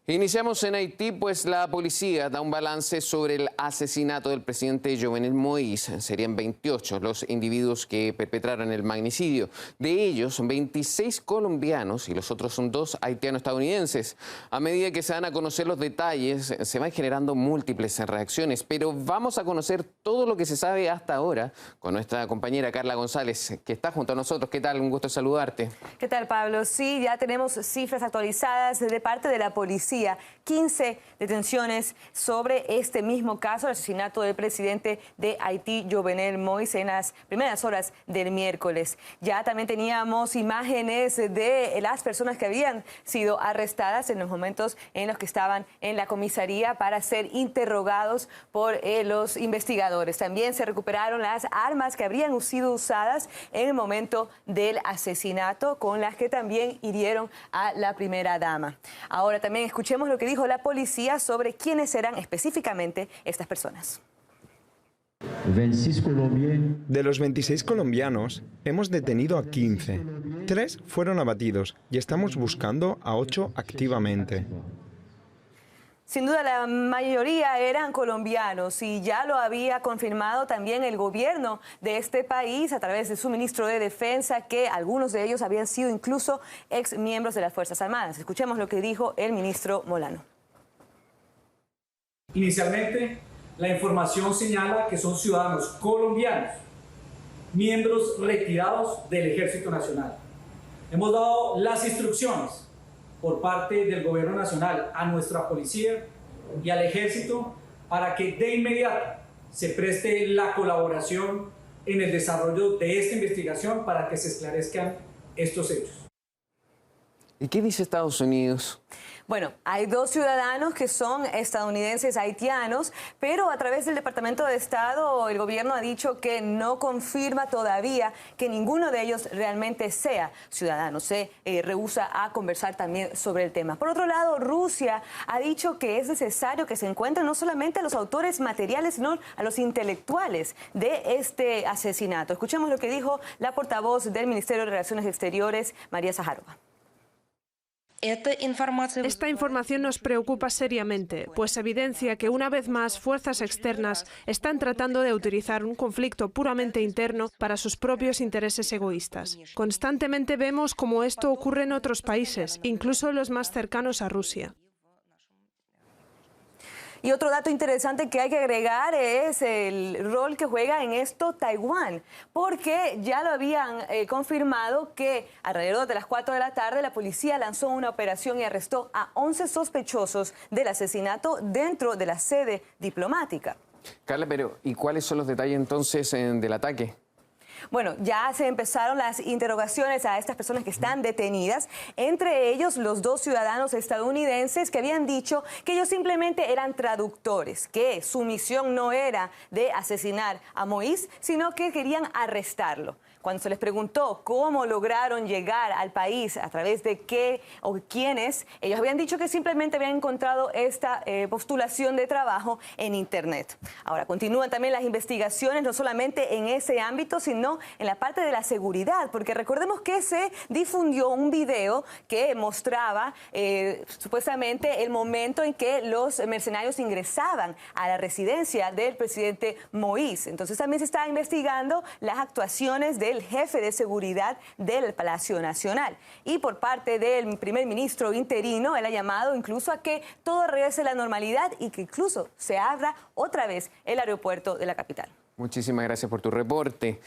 Iniciamos en Haití, pues la policía da un balance sobre el asesinato del presidente Jovenel Moïse. Serían 28 los individuos que perpetraron el magnicidio. De ellos, 26 colombianos y los otros son 2 haitiano-estadounidenses. A medida que se dan a conocer los detalles, se van generando múltiples reacciones. Pero vamos a conocer todo lo que se sabe hasta ahora con nuestra compañera Carla González, que está junto a nosotros. ¿Qué tal? Un gusto saludarte. ¿Qué tal, Pablo? Sí, ya tenemos cifras actualizadas de parte de la policía. 15 detenciones sobre este mismo caso, el asesinato del presidente de Haití, Jovenel Moïse, en las primeras horas del miércoles. Ya también teníamos imágenes de las personas que habían sido arrestadas en los momentos en los que estaban en la comisaría para ser interrogados por los investigadores. También se recuperaron las armas que habrían sido usadas en el momento del asesinato, con las que también hirieron a la primera dama. Ahora también escuchemos lo que dijo la policía sobre quiénes eran específicamente estas personas. De los 26 colombianos, hemos detenido a 15. 3 fueron abatidos y estamos buscando a 8 activamente. Sin duda, la mayoría eran colombianos y ya lo había confirmado también el gobierno de este país a través de su ministro de Defensa, que algunos de ellos habían sido incluso ex miembros de las Fuerzas Armadas. Escuchemos lo que dijo el ministro Molano. Inicialmente, la información señala que son ciudadanos colombianos, miembros retirados del Ejército Nacional. Hemos dado las instrucciones por parte del Gobierno Nacional a nuestra policía y al Ejército para que de inmediato se preste la colaboración en el desarrollo de esta investigación para que se esclarezcan estos hechos. ¿Y qué dice Estados Unidos? Bueno, hay 2 ciudadanos que son estadounidenses haitianos, pero a través del Departamento de Estado el gobierno ha dicho que no confirma todavía que ninguno de ellos realmente sea ciudadano. Se rehúsa a conversar también sobre el tema. Por otro lado, Rusia ha dicho que es necesario que se encuentren no solamente a los autores materiales, sino a los intelectuales de este asesinato. Escuchemos lo que dijo la portavoz del Ministerio de Relaciones Exteriores, María Zaharova. Esta información nos preocupa seriamente, pues evidencia que una vez más fuerzas externas están tratando de utilizar un conflicto puramente interno para sus propios intereses egoístas. Constantemente vemos cómo esto ocurre en otros países, incluso los más cercanos a Rusia. Y otro dato interesante que hay que agregar es el rol que juega en esto Taiwán, porque ya lo habían confirmado que alrededor de las 4 de la tarde la policía lanzó una operación y arrestó a 11 sospechosos del asesinato dentro de la sede diplomática. Carla, pero ¿y cuáles son los detalles entonces del ataque? Bueno, ya se empezaron las interrogaciones a estas personas que están detenidas, entre ellos los 2 ciudadanos estadounidenses que habían dicho que ellos simplemente eran traductores, que su misión no era de asesinar a Moïse, sino que querían arrestarlo. Cuando se les preguntó cómo lograron llegar al país, a través de qué o quiénes, ellos habían dicho que simplemente habían encontrado esta postulación de trabajo en Internet. Ahora, continúan también las investigaciones, no solamente en ese ámbito, sino en la parte de la seguridad, porque recordemos que se difundió un video que mostraba supuestamente el momento en que los mercenarios ingresaban a la residencia del presidente Moïse. Entonces también se está investigando las actuaciones del jefe de seguridad del Palacio Nacional. Y por parte del primer ministro interino, él ha llamado incluso a que todo regrese a la normalidad y que incluso se abra otra vez el aeropuerto de la capital. Muchísimas gracias por tu reporte.